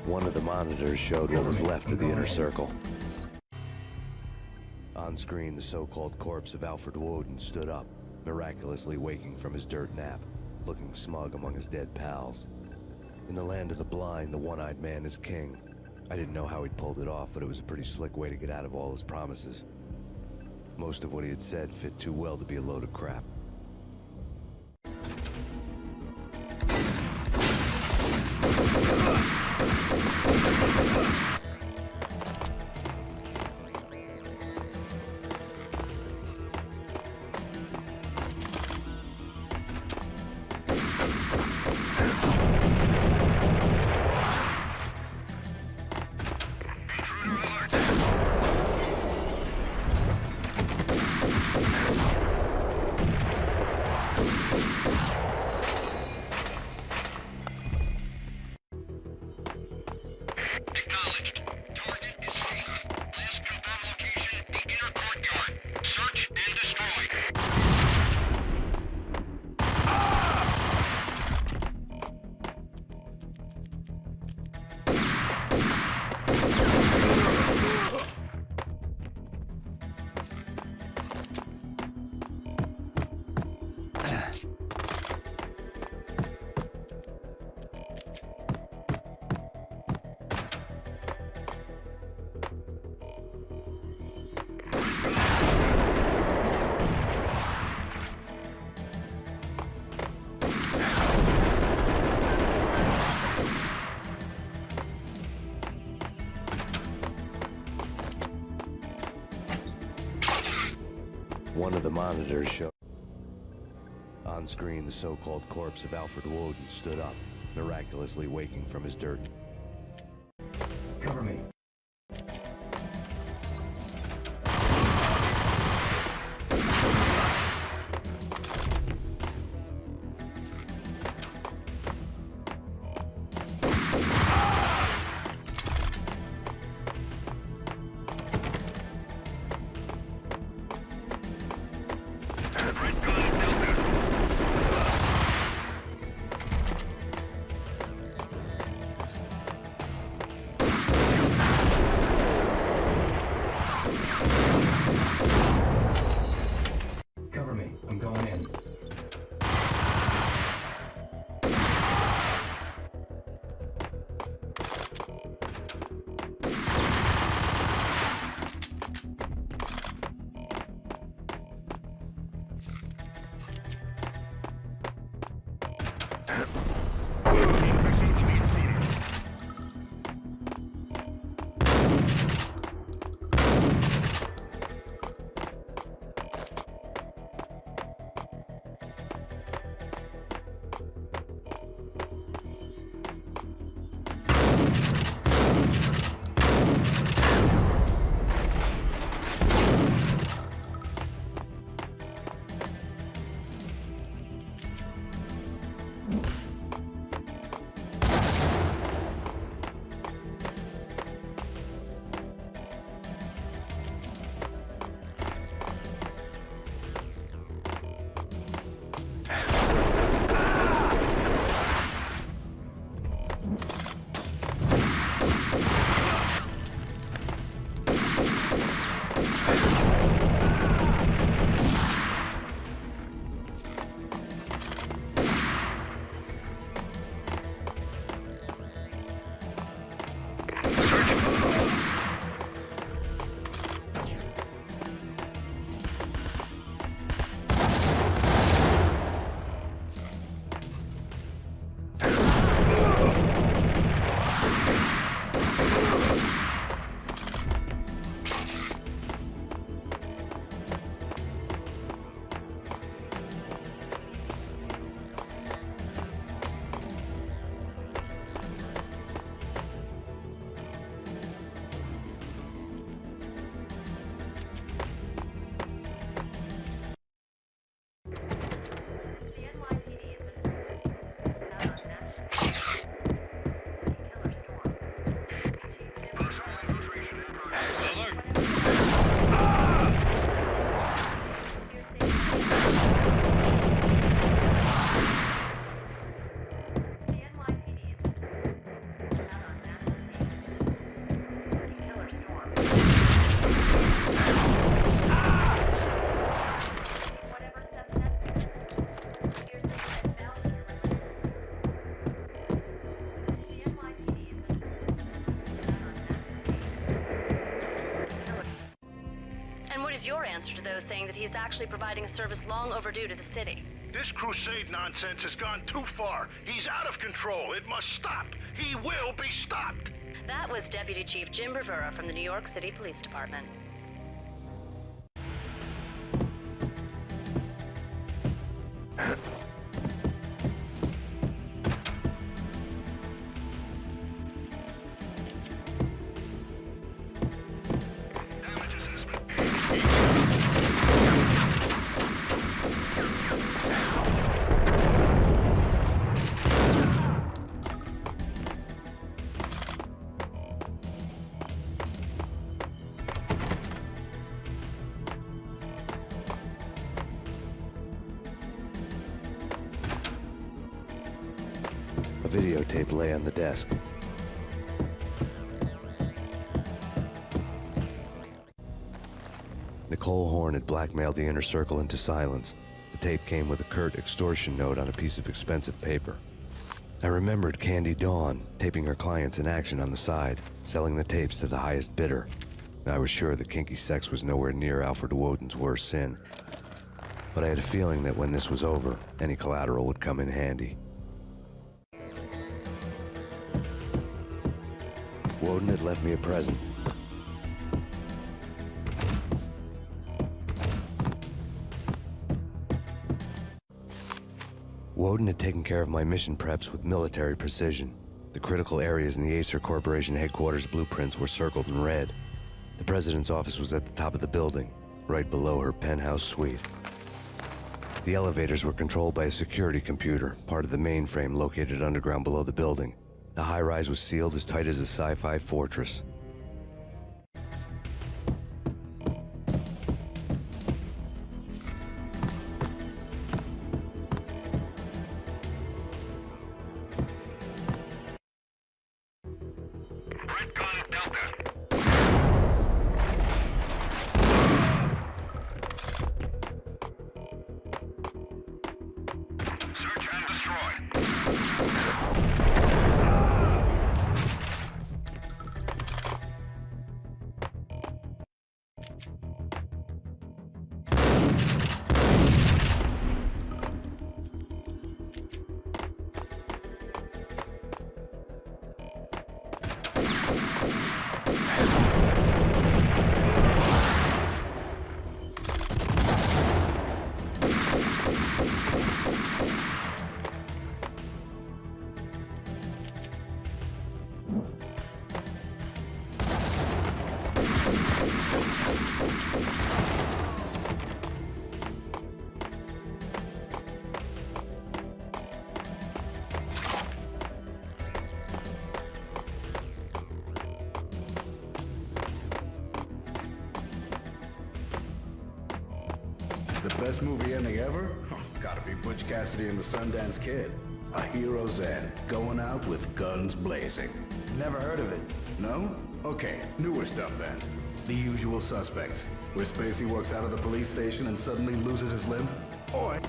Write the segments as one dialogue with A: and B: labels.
A: One of the monitors showed what was left of the inner circle. On screen, the so-called corpse of Alfred Woden stood up, miraculously waking from his dirt nap, looking smug among his dead pals. In the land of the blind, the one-eyed man is king. I didn't know how he'd pulled it off, but it was a pretty slick way to get out of all his promises. Most of what he had said fit too well to be a load of crap.
B: Acknowledged. Target is seen. Last confirmed location, the inner courtyard. Search and destroy.
A: One of the monitors showed. On screen, the so-called corpse of Alfred Woden stood up, miraculously waking from his dirt.
C: Cover me. Cover me. I'm going in.
B: Increasing the intruder.
D: saying that he's actually providing a service long overdue to the city.
E: This crusade nonsense has gone too far. He's out of control. It must stop. He will be stopped.
D: That was Deputy Chief Jim Rivera from the New York City Police Department.
A: A videotape lay on the desk. Nicole Horn had blackmailed the inner circle into silence. The tape came with a curt extortion note on a piece of expensive paper. I remembered Candy Dawn taping her clients in action on the side, selling the tapes to the highest bidder. I was sure that kinky sex was nowhere near Alfred Woden's worst sin. But I had a feeling that when this was over, any collateral would come in handy. Woden had left me a present. Woden had taken care of my mission preps with military precision. The critical areas in the Acer Corporation headquarters blueprints were circled in red. The president's office was at the top of the building, right below her penthouse suite. The elevators were controlled by a security computer, part of the mainframe located underground below the building. The high-rise was sealed as tight as a sci-fi fortress.
B: Red gun at Delta. Search and destroy.
F: The best movie ending ever? Gotta be Butch Cassidy and the Sundance Kid. A hero's end, going out with guns blazing.
C: Never heard of it.
F: No? Okay, newer stuff then. The Usual Suspects, where Spacey walks out of the police station and suddenly loses his limb. Or...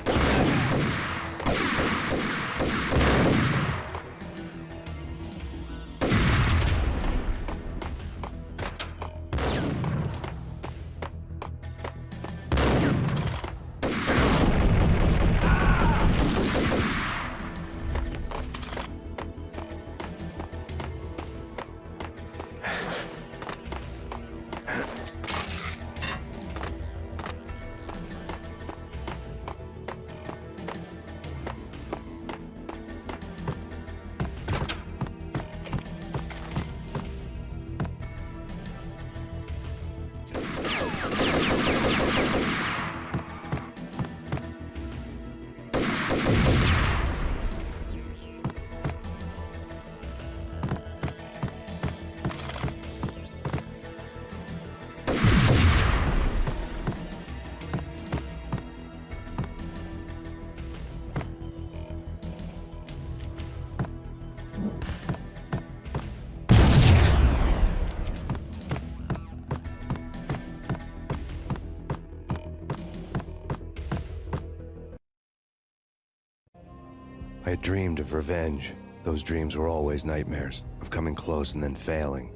A: I had dreamed of revenge. Those dreams were always nightmares, of coming close and then failing.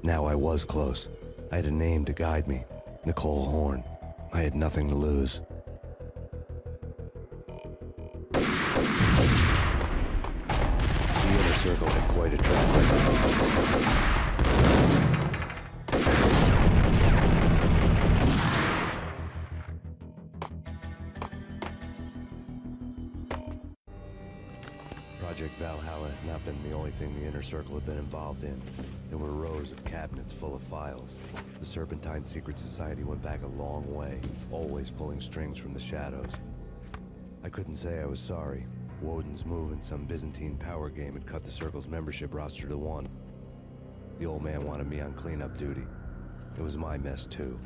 A: Now I was close. I had a name to guide me. Nicole Horn. I had nothing to lose. The inner circle had quite a track record. Project Valhalla had not been the only thing the Inner Circle had been involved in. There were rows of cabinets full of files. The Serpentine Secret Society went back a long way, always pulling strings from the shadows. I couldn't say I was sorry. Woden's move in some Byzantine power game had cut the Circle's membership roster to 1. The old man wanted me on cleanup duty. It was my mess, too.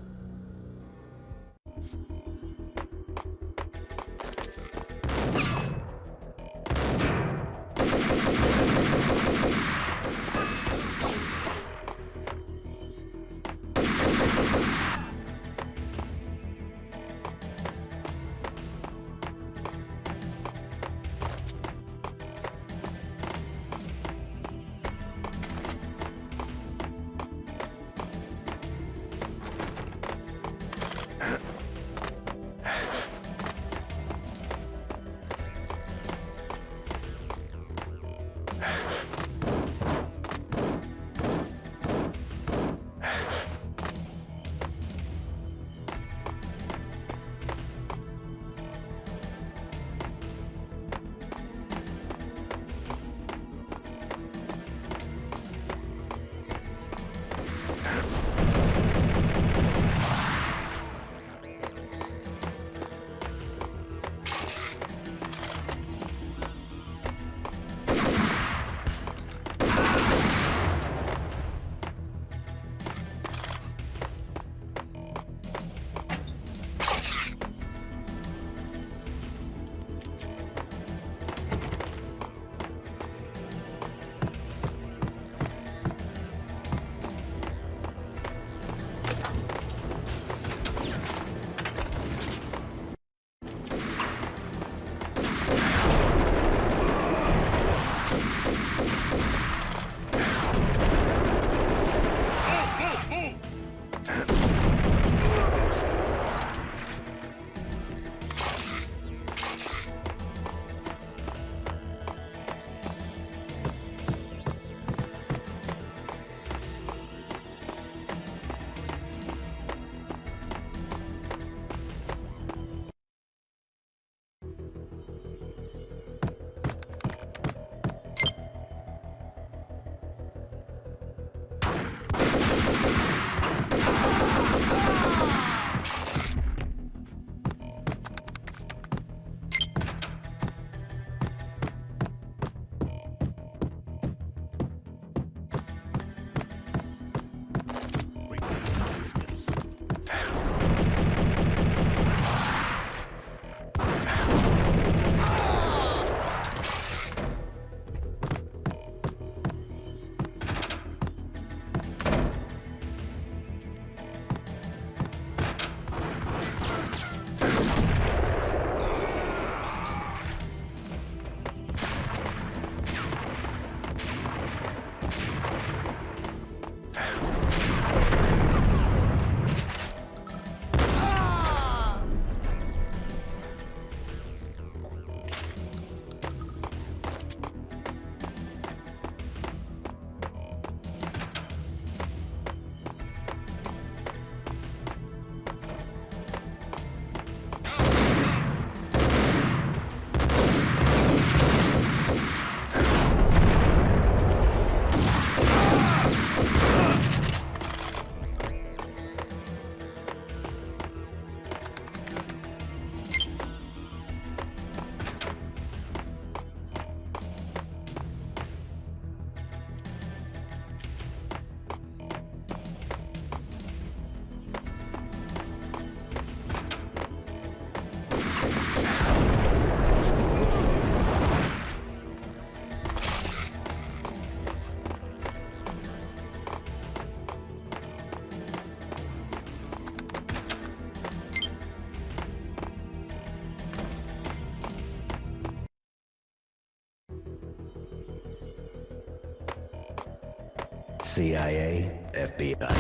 F: CIA, FBI.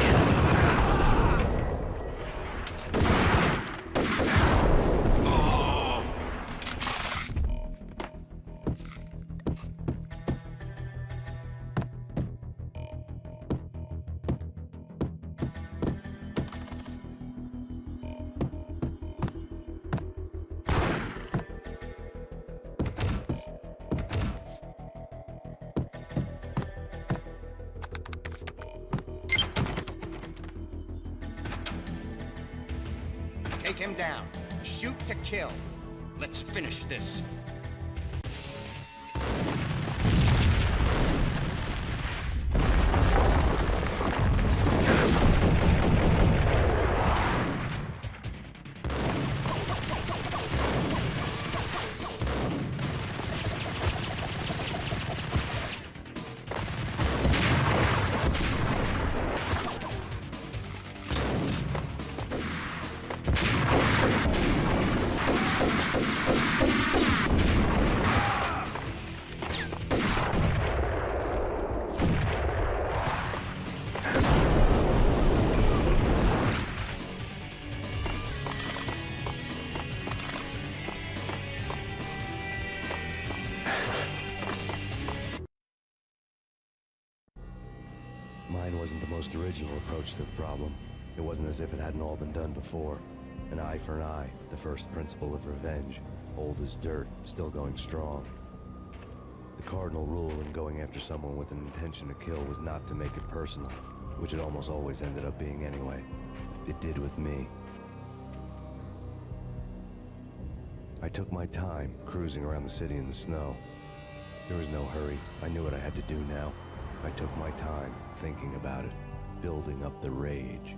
G: take him down. Shoot to kill. Let's finish this.
A: Mine wasn't the most original approach to the problem. It wasn't as if it hadn't all been done before. An eye for an eye, the first principle of revenge. Old as dirt, still going strong. The cardinal rule in going after someone with an intention to kill was not to make it personal, which it almost always ended up being anyway. It did with me. I took my time, cruising around the city in the snow. There was no hurry. I knew what I had to do now. I took my time, thinking about it, building up the rage.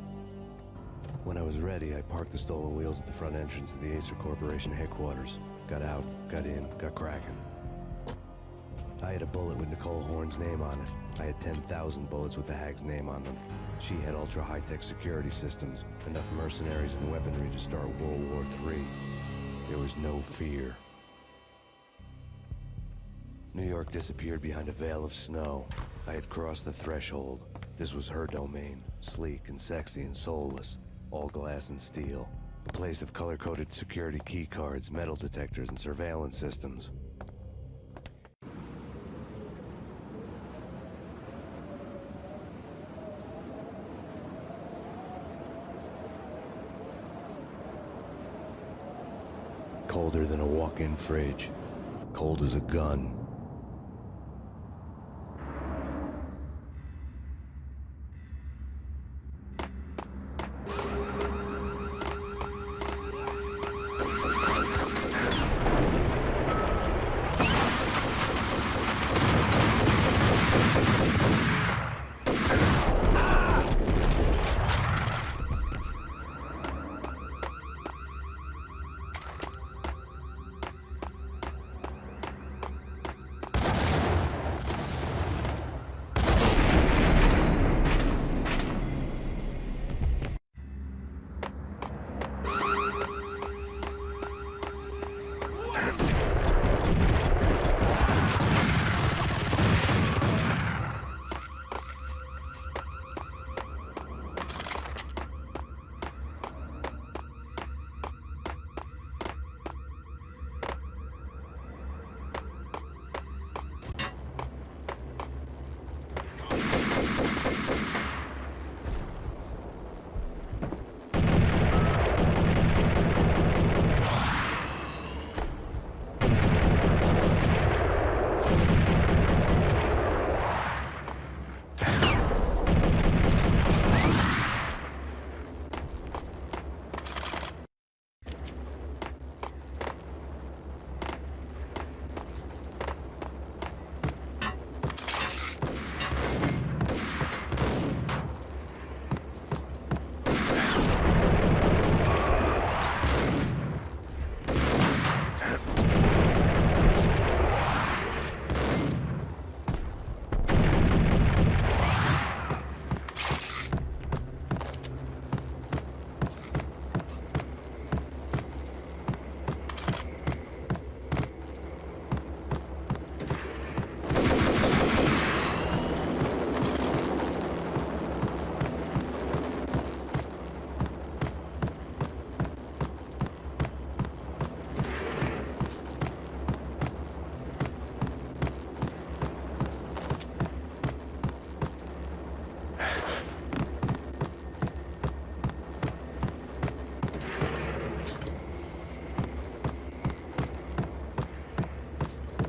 A: When I was ready, I parked the stolen wheels at the front entrance of the Acer Corporation headquarters. Got out, got in, got cracking. I had a bullet with Nicole Horn's name on it. I had 10,000 bullets with the Hag's name on them. She had ultra-high-tech security systems, enough mercenaries and weaponry to start World War III. There was no fear. New York disappeared behind a veil of snow. I had crossed the threshold. This was her domain, sleek and sexy and soulless, all glass and steel. A place of color-coded security key cards, metal detectors, and surveillance systems. Colder than a walk-in fridge. Cold as a gun.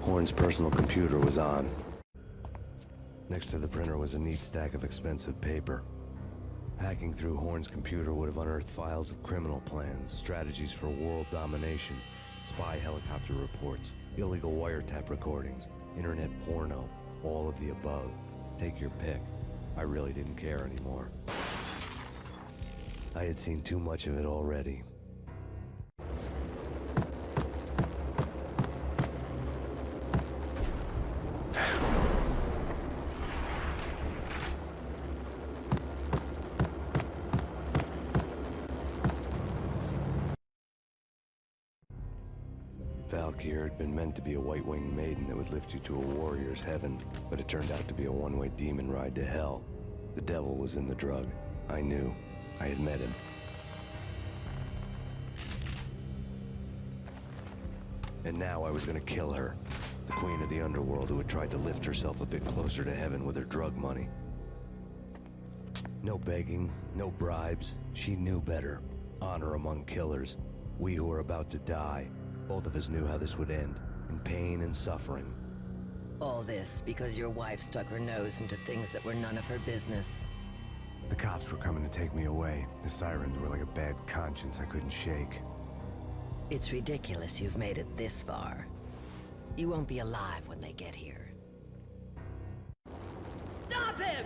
A: Horn's personal computer was on. Next to the printer was a neat stack of expensive paper. Hacking through Horn's computer would have unearthed files of criminal plans, strategies for world domination, spy helicopter reports, illegal wiretap recordings, internet porno, all of the above. Take your pick. I really didn't care anymore. I had seen too much of it already. Valkyr had been meant to be a white-winged maiden that would lift you to a warrior's heaven, but it turned out to be a one-way demon ride to hell. The devil was in the drug. I knew. I had met him. And now I was gonna kill her. The queen of the underworld who had tried to lift herself a bit closer to heaven with her drug money. No begging, no bribes. She knew better. Honor among killers. We who were about to die. Both of us knew how this would end, in pain and suffering.
H: All this because your wife stuck her nose into things that were none of her business.
I: The cops were coming to take me away. The sirens were like a bad conscience I couldn't shake.
H: It's ridiculous you've made it this far. You won't be alive when they get here. Stop him!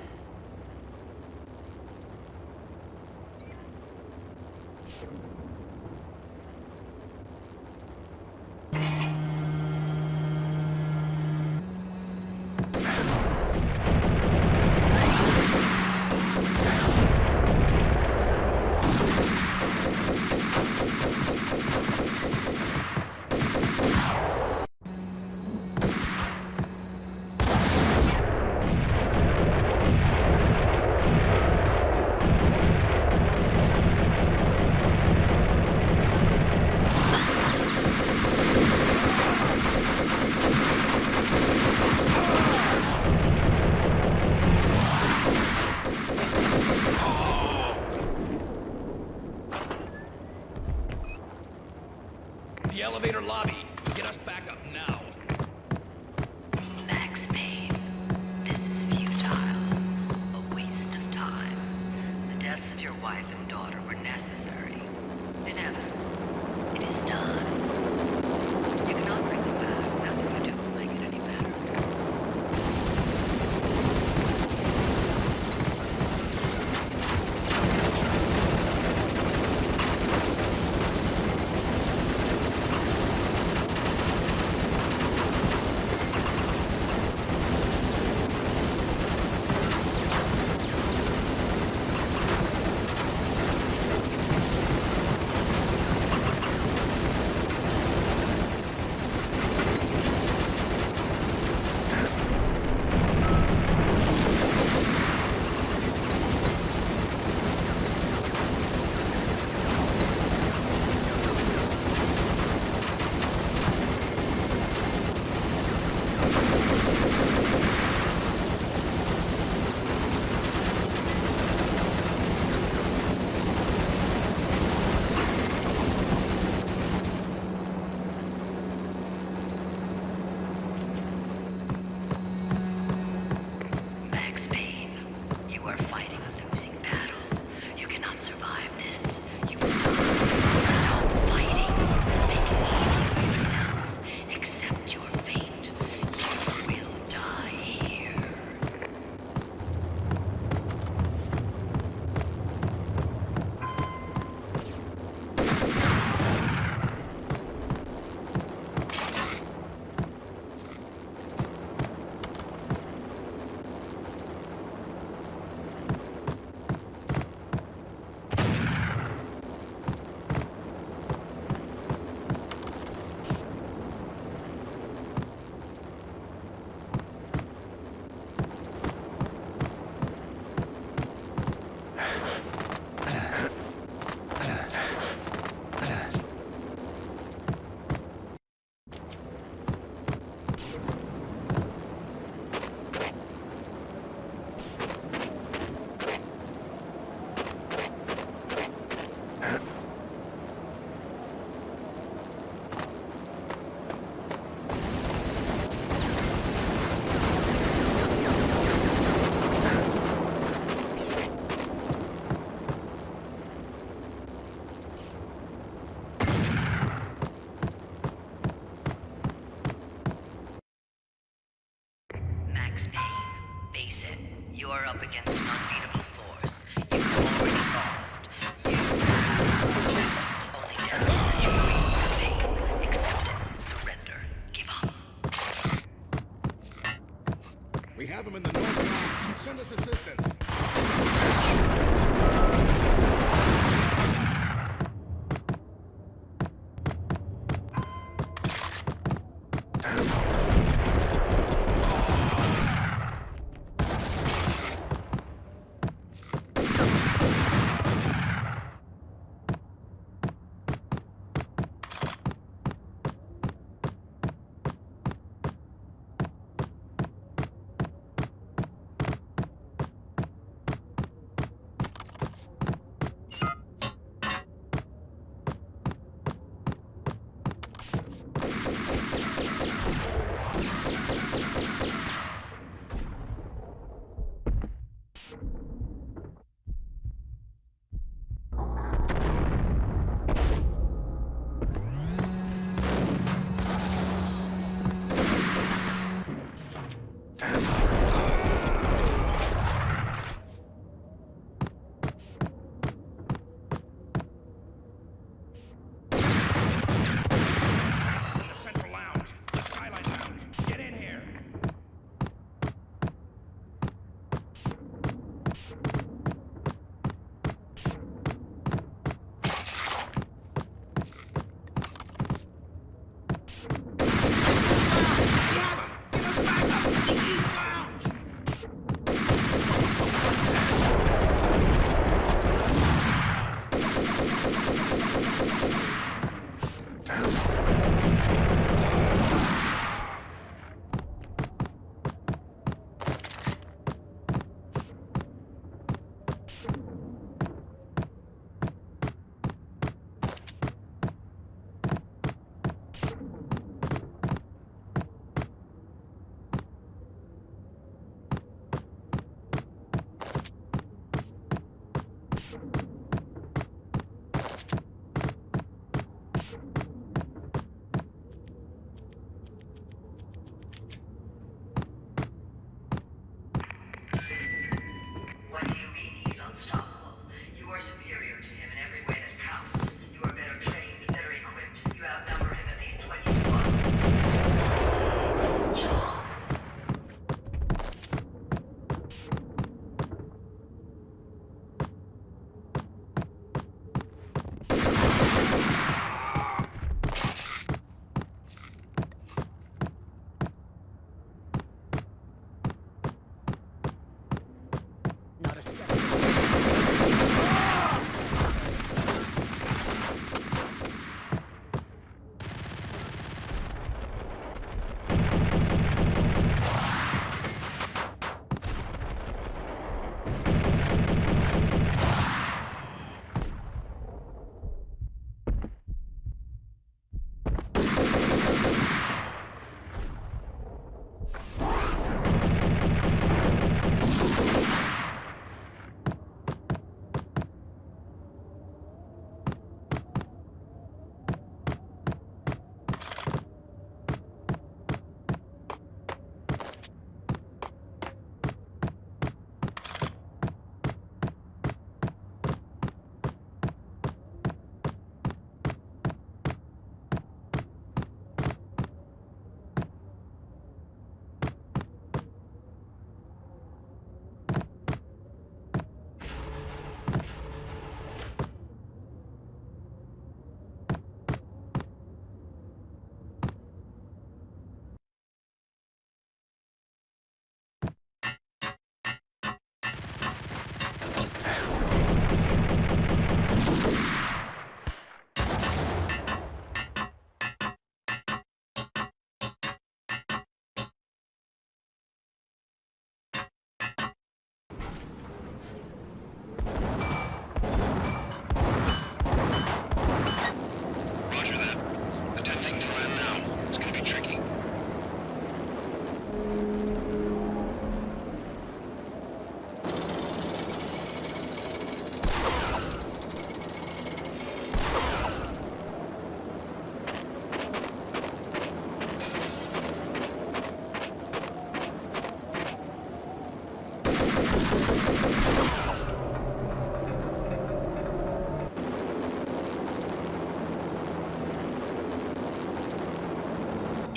G: The elevator lobby. Get us back up now.
D: Max Payne, this is futile. A waste of time. The deaths of your wife and daughter were necessary. Inevitable. It is done. You cannot bring them back. Nothing you do will make it any better. up against an unbeatable force. You've already lost. You have just only death that you breathe. Pain. Accept it. Surrender. Give up.
F: We have him in the north lounge. Send us assistance.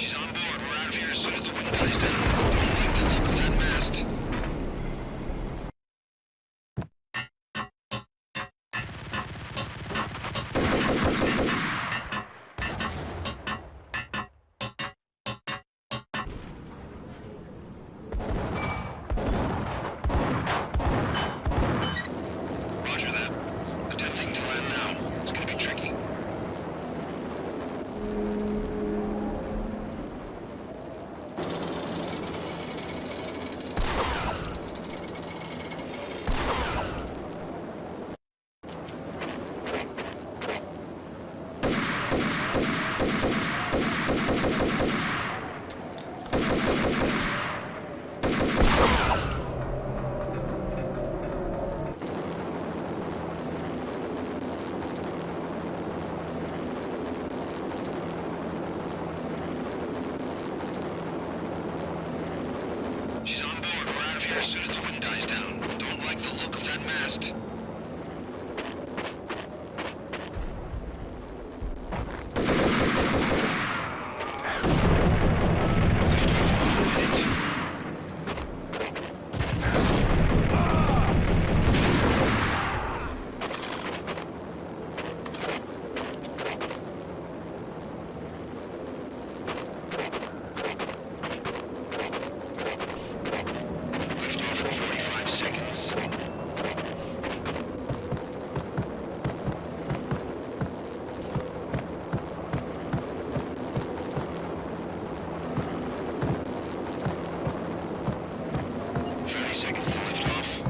B: She's on board. We're out of here as soon as the wind dies down. Don't like the look of that mast. Roger that. Attempting to land now. It's gonna be tricky. She's on board. We're out of here as soon as the wind dies down. Don't like the look of that mast. Lift off in 45 seconds. 30 seconds to lift off.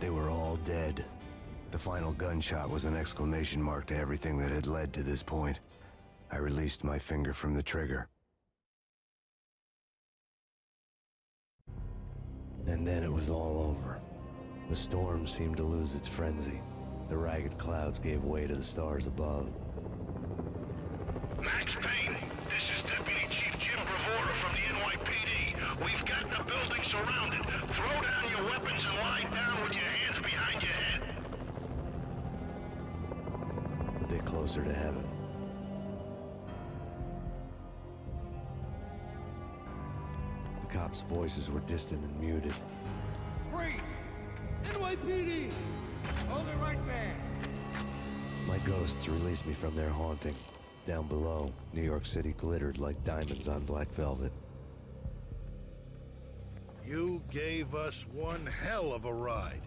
I: They were all dead. The final gunshot was an exclamation mark to everything that had led to this point. I released my finger from the trigger.
A: And then it was all over. The storm seemed to lose its frenzy. The ragged clouds gave way to the stars above.
E: Max Payne, this is Deputy Chief Jim Bravura from the NYPD. We've got the building surrounded. Throw down your weapons and lie down with your hands behind your head.
A: A bit closer to heaven. The cops' voices were distant and muted.
J: Freeze! NYPD! Hold it right there!
A: My ghosts released me from their haunting. Down below, New York City glittered like diamonds on black velvet.
E: You gave us one hell of a ride.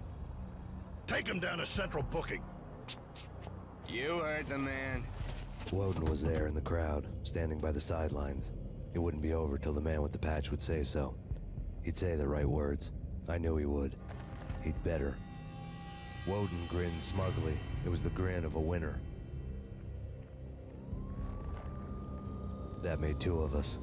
E: Take him down to Central Booking.
G: You heard the man.
A: Woden was there in the crowd, standing by the sidelines. It wouldn't be over till the man with the patch would say so. He'd say the right words. I knew he would. He'd better. Woden grinned smugly. It was the grin of a winner. That made two of us.